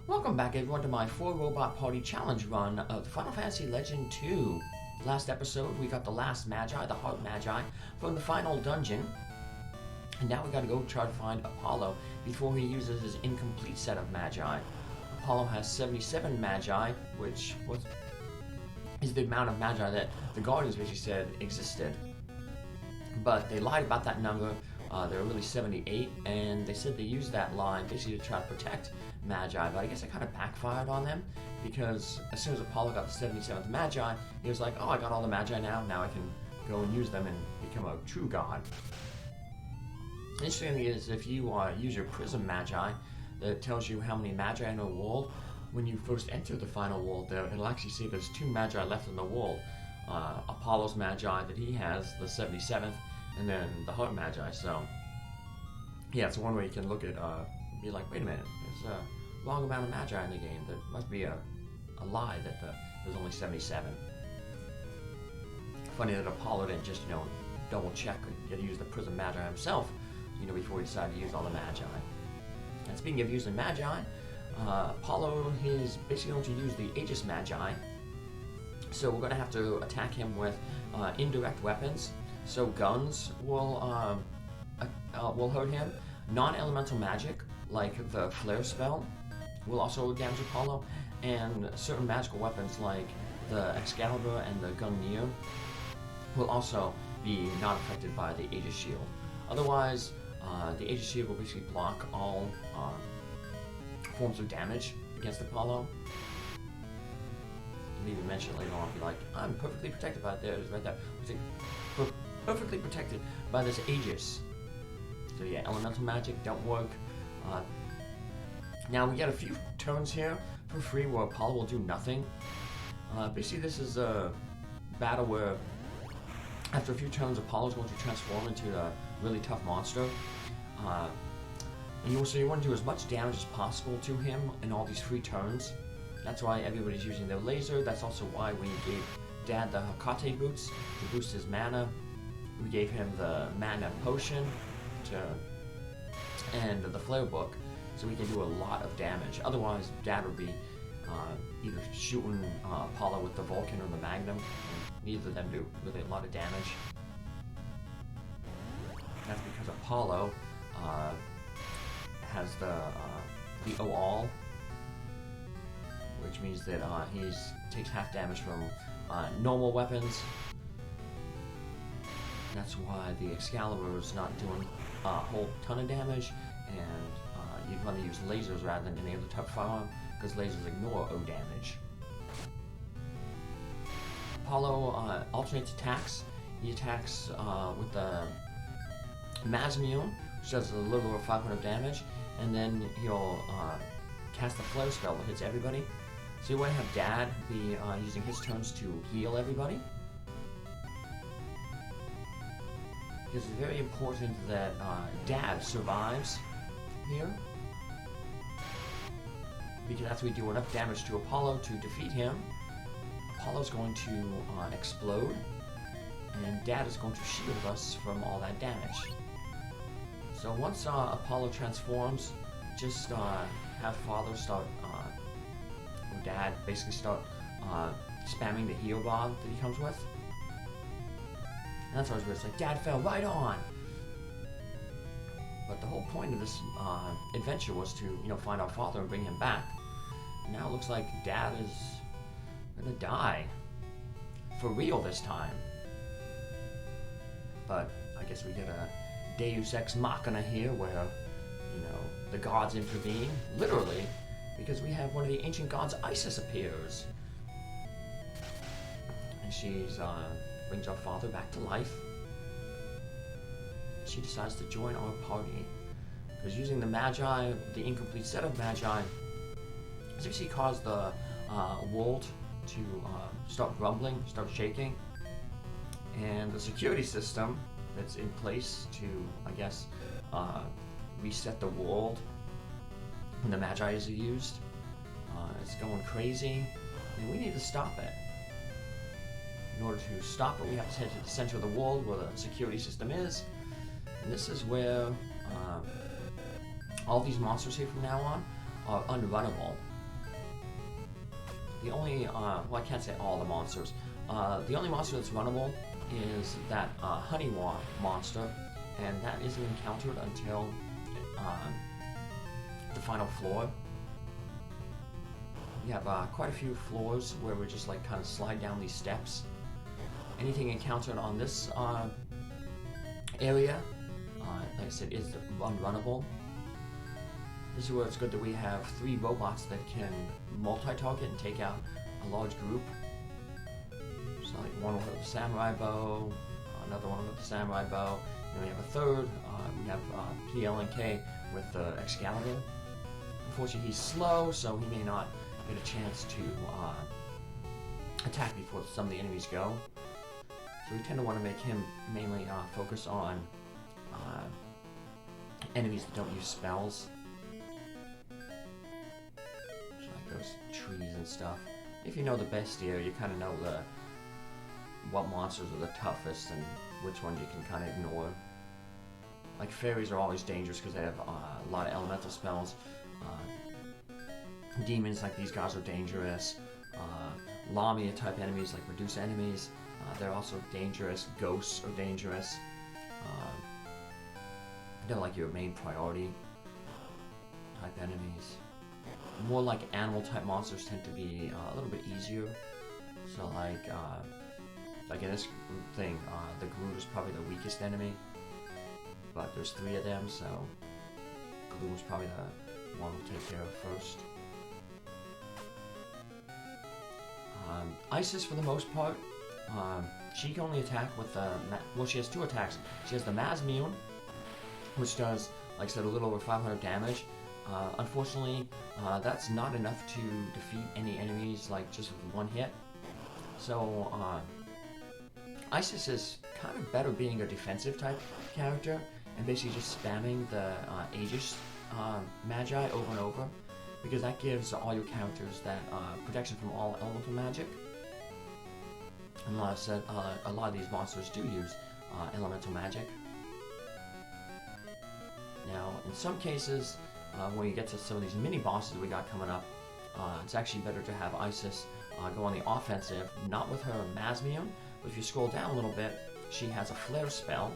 Welcome back everyone to my 4-robot party challenge run of Final Fantasy Legend 2. Last episode we got the last magi, the heart magi, from the final dungeon. And now we gotta go try to find Apollo before he uses his incomplete set of magi. Apollo has 77 magi, which is the amount of magi that the Guardians basically said existed. But they lied about that number. There were really 78, and they said they used that line basically to try to protect magi, but I guess it kind of backfired on them, because as soon as Apollo got the 77th magi, he was like, oh, I got all the magi now I can go and use them and become a true god. Interesting thing is, if you use your prism magi, that tells you how many magi in a world. When you first enter the final world there, it'll actually say there's 2 magi left in the world. Apollo's magi that he has, the 77th, and then the heart magi. So yeah, it's one way you can look at be like, wait a minute, there's a long amount of magi in the game. There must be a lie that there's only 77. Funny that Apollo didn't just double check and use the prism magi himself before he decided to use all the magi. And speaking of using magi, Apollo is basically going to use the Aegis magi. So we're going to have to attack him with indirect weapons. So guns will hurt him. Non-elemental magic, like the flare spell, will also damage Apollo, and certain magical weapons like the Excalibur and the Gungnir will also be not affected by the Aegis shield. Otherwise, the Aegis shield will basically block all forms of damage against Apollo. You even mention it later on, be like, I'm perfectly protected by there, right there. Perfectly protected by this Aegis. So yeah, elemental magic don't work. Now we get a few turns here for free where Apollo will do nothing. Basically this is a battle where after a few turns Apollo is going to transform into a really tough monster. And so you want to do as much damage as possible to him in all these free turns. That's why everybody's using their laser. That's also why we gave Dad the Hakate boots to boost his mana. We gave him the mana potion and the flare book, so we can do a lot of damage. Otherwise, Dad would be either shooting Apollo with the Vulcan or the Magnum, and neither of them do really a lot of damage. That's because Apollo has the OAL, which means that he takes half damage from normal weapons. That's why the Excalibur is not doing a whole ton of damage, and you'd want to use lasers rather than any other type of firearm, because lasers ignore O damage. Apollo alternates attacks. He attacks with the Masmium, which does a little over 500 damage, and then he'll cast the flare spell that hits everybody. So you want to have Dad be using his turns to heal everybody. Because it's very important that Dad survives here. Because after we do enough damage to Apollo to defeat him, Apollo's going to explode, and Dad is going to shield us from all that damage. So once Apollo transforms, just have Father start, or Dad basically start spamming the heal bar that he comes with. And that's always where it's like, Dad fell right on! But the whole point of this adventure was to, find our father and bring him back. Now it looks like Dad is gonna die. For real this time. But I guess we get a Deus Ex Machina here where, the gods intervene, literally, because we have one of the ancient gods, Isis, appears. And she's brings our father back to life. She decides to join our party, because using the magi, the incomplete set of magi, basically caused the world to start rumbling, start shaking, and the security system that's in place to, I guess, reset the world when the magi is used. It's going crazy, and we need to stop it. In order to stop it, we have to head to the center of the world where the security system is. And this is where all these monsters here from now on are unrunnable. The only, well, I can't say all the monsters. The only monster that's runnable is that Honeywa monster, and that isn't encountered until the final floor. We have quite a few floors where we just like kind of slide down these steps. Anything encountered on this area, like I said, is unrunnable. This is where it's good that we have 3 robots that can multi-target and take out a large group. So like one with the samurai bow, another one with the samurai bow, and we have a third, we have PLNK with the Excalibur. Unfortunately he's slow, so he may not get a chance to attack before some of the enemies go. So we tend to want to make him mainly focus on enemies that don't use spells. Those trees and stuff. If you know the bestia, you kind of know what monsters are the toughest and which ones you can kind of ignore. Like fairies are always dangerous because they have a lot of elemental spells. Demons like these guys are dangerous. Lamia type enemies like Medusa enemies, they're also dangerous. Ghosts are dangerous. They're like your main priority type enemies. More like animal type monsters tend to be a little bit easier. So like in this thing, the Groot is probably the weakest enemy, but there's 3 of them, so Groot is probably the one we'll take care of first. Isis, for the most part, she can only attack with the, well, she has 2 attacks. She has the Mazmiun, which does, like I said, a little over 500 damage. Unfortunately, that's not enough to defeat any enemies, like just with 1 hit. So, Isis is kind of better being a defensive type character, and basically just spamming the Aegis magi over and over, because that gives all your characters that protection from all elemental magic. And like I said, a lot of these monsters do use elemental magic. Now, in some cases, when you get to some of these mini bosses we got coming up, it's actually better to have Isis go on the offensive, not with her Mazmium, but if you scroll down a little bit, she has a flare spell.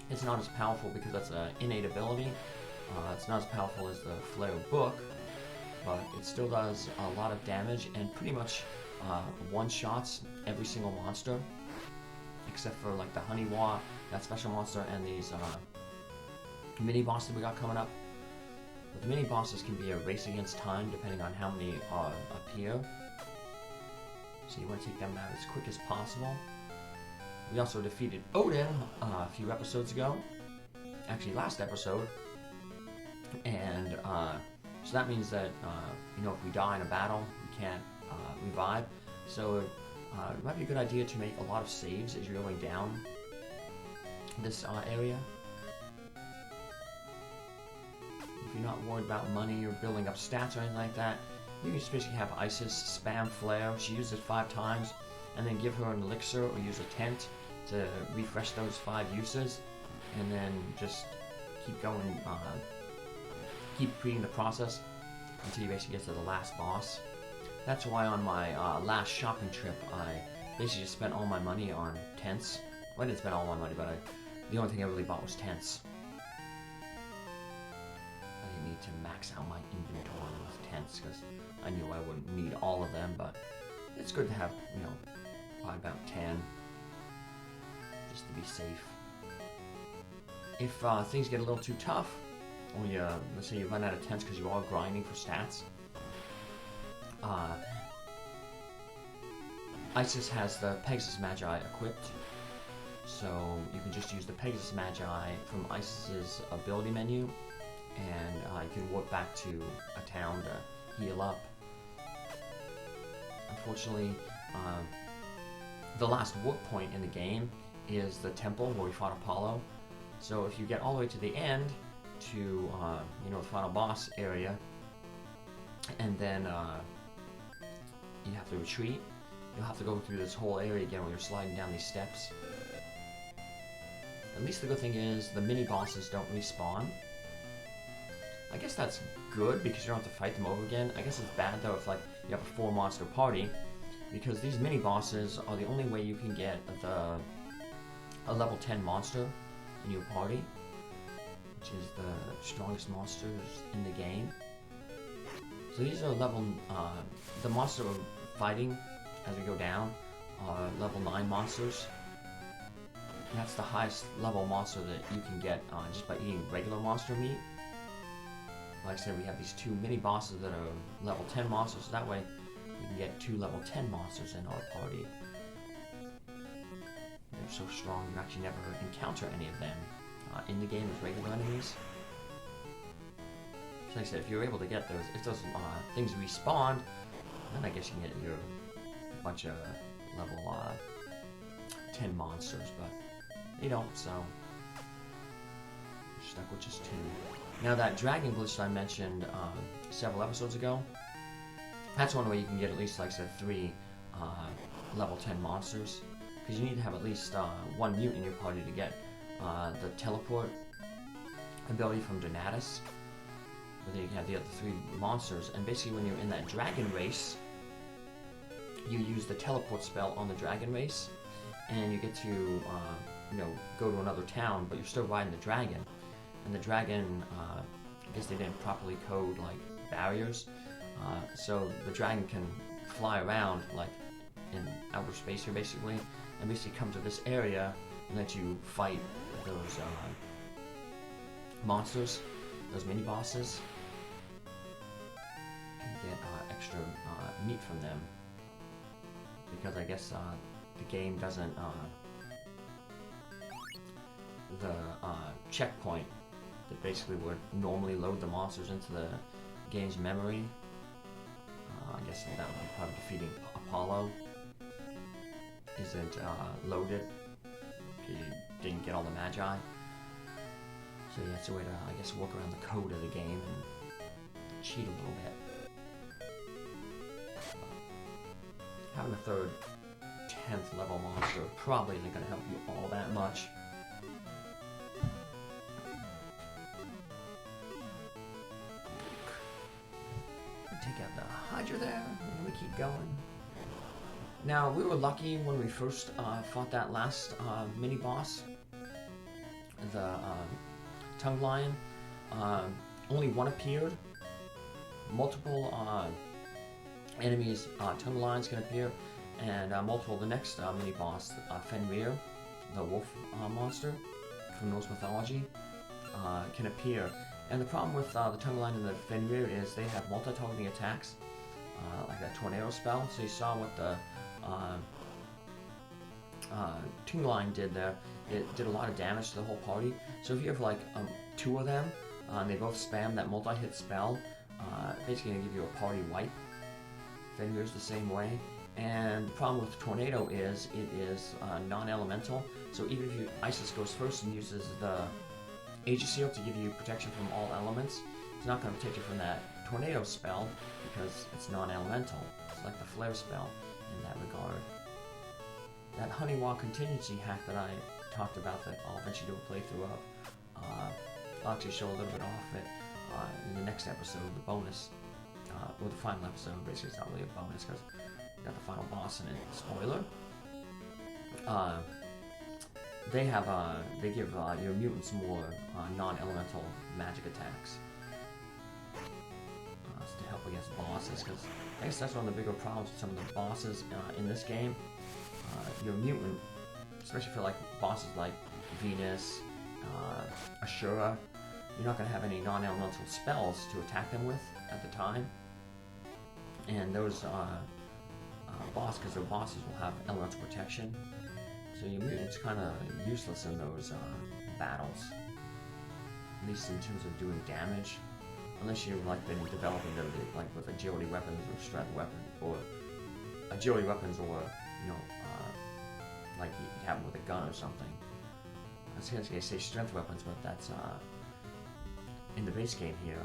It's not as powerful because that's an innate ability. It's not as powerful as the flare book, but it still does a lot of damage and pretty much one-shots every single monster, except for like the Honeywa, that special monster, and these mini bosses we got coming up. But the mini bosses can be a race against time depending on how many appear. So you want to take them out as quick as possible. We also defeated Odin a few episodes ago. Actually, last episode. And so that means that, you know, if we die in a battle, we can't revive. So it might be a good idea to make a lot of saves as you're going down this area. If you're not worried about money or building up stats or anything like that, you can just basically have Isis spam flare. She uses it 5 times, and then give her an elixir or use a tent to refresh those 5 uses, and then just keep going, keep repeating the process until you basically get to the last boss. That's why on my last shopping trip, I basically just spent all my money on tents. Well, I didn't spend all my money, but the only thing I really bought was tents. I didn't need to max out my inventory with tents because I knew I wouldn't need all of them, but it's good to have, you know, probably about 10, just to be safe. If things get a little too tough, or you, let's say you run out of tents because you are grinding for stats, Isis has the Pegasus Magi equipped, so you can just use the Pegasus Magi from Isis's ability menu, and you can warp back to a town to heal up. Unfortunately, the last warp point in the game is the temple where we fought Apollo. So if you get all the way to the end, to you know, the final boss area, and then you have to retreat, you'll have to go through this whole area again when you're sliding down these steps. At least the good thing is the mini bosses don't respawn. I guess that's good because you don't have to fight them over again. I guess it's bad though if like you have a 4-monster party, because these mini bosses are the only way you can get a level 10 monster in your party, which is the strongest monsters in the game. So these are level, the monster we're fighting as we go down are level 9 monsters. And that's the highest level monster that you can get just by eating regular monster meat. Like I said, we have these 2 mini bosses that are level 10 monsters, so that way we can get 2 level 10 monsters in our party. They're so strong you actually never encounter any of them in the game as regular enemies. So like I said, if you're able to get those, if those things respawn, then I guess you can get your bunch of level 10 monsters, but you don't, so you're stuck with just 2. Now that dragon glitch that I mentioned several episodes ago, that's one way you can get at least, like I said, 3 level 10 monsters, because you need to have at least 1 mutant in your party to get the teleport ability from Donatus. But then you can have the other 3 monsters, and basically when you're in that dragon race, you use the teleport spell on the dragon race, and you get to you know, go to another town, but you're still riding the dragon. And the dragon, I guess they didn't properly code like barriers, so the dragon can fly around like in outer space here basically, and basically come to this area and let you fight those monsters, those mini bosses, and get extra meat from them, because I guess the game doesn't the checkpoint that basically would normally load the monsters into the game's memory. I guess that would be part of defeating Apollo. Isn't loaded because you didn't get all the magi. So yeah, it's a way to, I guess, work around the code of the game and cheat a little bit. Having a third 10th level monster probably isn't going to help you all that much. Take out the Hydra there, and we keep going. Now, we were lucky when we first fought that last mini-boss, the Tongue Lion. Only one appeared. Multiple enemies, Tongue Lions can appear, and multiple, the next mini-boss, Fenrir, the wolf monster from Norse mythology, can appear. And the problem with the Tongue Lion and the Fenrir is they have multi-targeting attacks, like that tornado spell. So you saw what the Tongue Lion did there. It did a lot of damage to the whole party. So if you have like 2 of them, and they both spam that multi-hit spell, basically gonna give you a party wipe. Fenrir's the same way. And the problem with Tornado is it is non-elemental. So even if Isis goes first and uses the Aegis Seal to give you protection from all elements, it's not going to protect you from that tornado spell because it's non-elemental. It's like the flare spell in that regard. That Honeywell contingency hack that I talked about that I'll eventually do a playthrough of, I'll actually show a little bit off it in the next episode, the bonus, or the final episode. Basically it's not really a bonus because you got the final boss in it. Spoiler. They have they give your mutants more non-elemental magic attacks to help against bosses, because I guess that's one of the bigger problems with some of the bosses in this game. Your mutant, especially for like bosses like Venus, Ashura, you're not going to have any non-elemental spells to attack them with at the time, and those because their bosses will have elemental protection. So your mutant's kind of useless in those battles, at least in terms of doing damage, unless you've like been developing them like with agility weapons or strength weapons, or agility weapons, or you know, like you have them with a gun or something. I was going to say strength weapons, but that's in the base game here.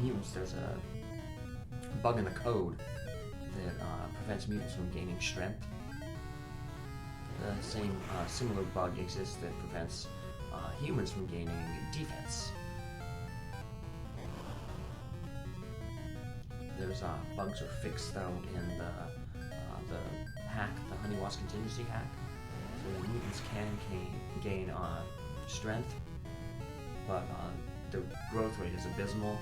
Mutants, there's a bug in the code that prevents mutants from gaining strength. The same similar bug exists that prevents humans from gaining defense. those bugs are fixed though in the hack, the Honeywash contingency hack. So the mutants can gain strength, but the growth rate is abysmal,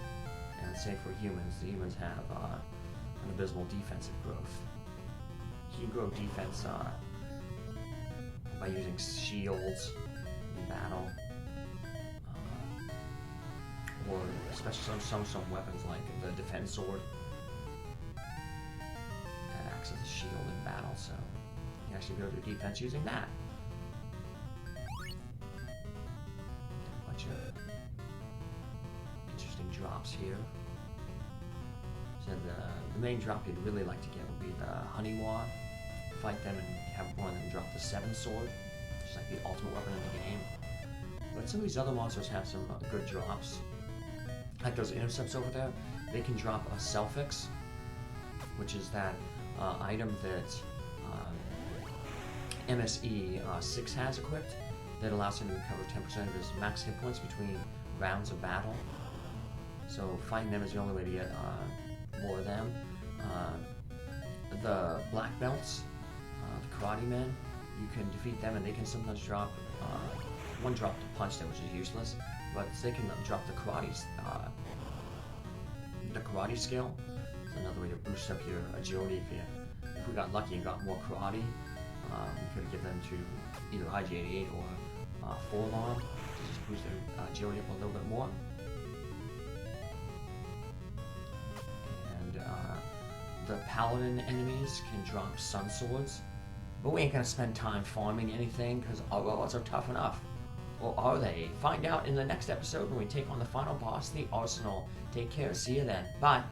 and same for humans. The humans have an abysmal defensive growth. You can grow defense by using shields in battle, or especially some weapons like the defense sword that acts as a shield in battle, so you can actually build your defense using that. A bunch of interesting drops here. So the main drop you'd really like to get would be the Honeywad. Fight them and have one of them drop the 7 sword, which is like the ultimate weapon in the game. But some of these other monsters have some good drops. Like those intercepts over there, they can drop a Selfix, which is that item that MSE 6 has equipped that allows him to recover 10% of his max hit points between rounds of battle. So fighting them is the only way to get more of them. The black belts, the karate men, you can defeat them and they can sometimes drop one drop to punch them, which is useless, but they can drop the karate skill. It's another way to boost up your agility. If we got lucky and got more karate, we could give them to either IG-88 or Forearm to just boost their agility up a little bit more. And the paladin enemies can drop sun swords, but we ain't gonna spend time farming anything because our robots are tough enough. Or are they? Find out in the next episode when we take on the final boss, the Arsenal. Take care. See you then. Bye.